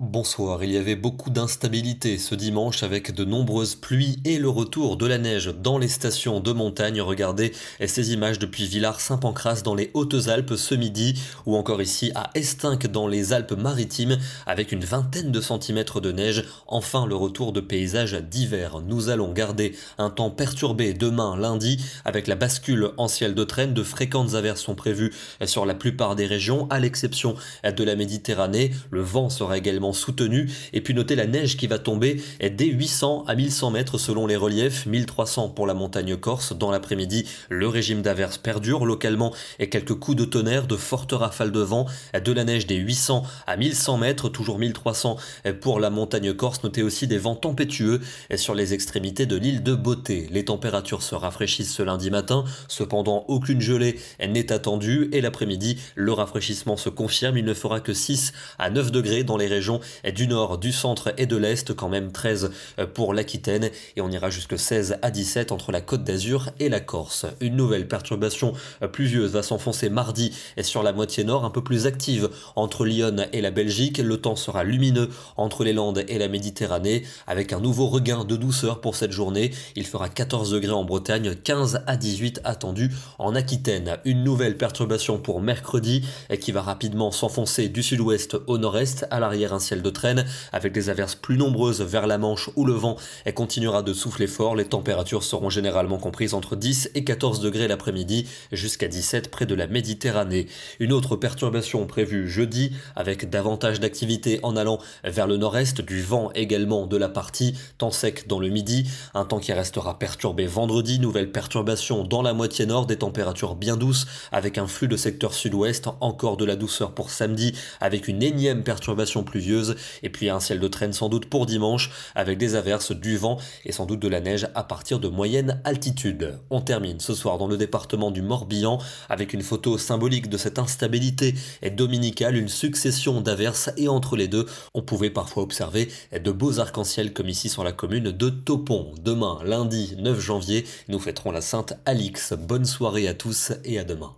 Bonsoir, il y avait beaucoup d'instabilité ce dimanche avec de nombreuses pluies et le retour de la neige dans les stations de montagne. Regardez ces images depuis Villars-Saint-Pancrace dans les Hautes-Alpes ce midi ou encore ici à Estinques dans les Alpes-Maritimes avec une vingtaine de centimètres de neige. Enfin le retour de paysages d'hiver. Nous allons garder un temps perturbé demain lundi avec la bascule en ciel de traîne. De fréquentes averses sont prévues sur la plupart des régions à l'exception de la Méditerranée. Le vent sera également soutenu et puis notez la neige qui va tomber dès 800 à 1100 mètres selon les reliefs, 1300 pour la montagne corse. Dans l'après-midi, le régime d'averses perdure localement et quelques coups de tonnerre, de fortes rafales de vent, de la neige des 800 à 1100 mètres, toujours 1300 pour la montagne corse. Notez aussi des vents tempétueux sur les extrémités de l'île de Beauté. Les températures se rafraîchissent ce lundi matin, cependant aucune gelée n'est attendue et l'après-midi, le rafraîchissement se confirme. Il ne fera que 6 à 9 degrés dans les régions du nord, du centre et de l'est, quand même 13 pour l'Aquitaine et on ira jusque 16 à 17 entre la Côte d'Azur et la Corse. Une nouvelle perturbation pluvieuse va s'enfoncer mardi sur la moitié nord, un peu plus active entre Lyon et la Belgique. Le temps sera lumineux entre les Landes et la Méditerranée avec un nouveau regain de douceur pour cette journée. Il fera 14 degrés en Bretagne, 15 à 18 attendus en Aquitaine. Une nouvelle perturbation pour mercredi qui va rapidement s'enfoncer du sud-ouest au nord-est, à l'arrière un ciel de traîne avec des averses plus nombreuses vers la Manche où le vent continuera de souffler fort. Les températures seront généralement comprises entre 10 et 14 degrés l'après-midi jusqu'à 17 près de la Méditerranée. Une autre perturbation prévue jeudi avec davantage d'activité en allant vers le nord-est, du vent également de la partie, temps sec dans le midi, un temps qui restera perturbé vendredi. Nouvelle perturbation dans la moitié nord, des températures bien douces avec un flux de secteur sud-ouest, encore de la douceur pour samedi avec une énième perturbation pluvieuse et puis un ciel de traîne sans doute pour dimanche avec des averses, du vent et sans doute de la neige à partir de moyenne altitude. On termine ce soir dans le département du Morbihan avec une photo symbolique de cette instabilité dominicale, une succession d'averses et entre les deux, on pouvait parfois observer de beaux arcs-en-ciel comme ici sur la commune de Topon. Demain, lundi 9 janvier, nous fêterons la Sainte Alix. Bonne soirée à tous et à demain.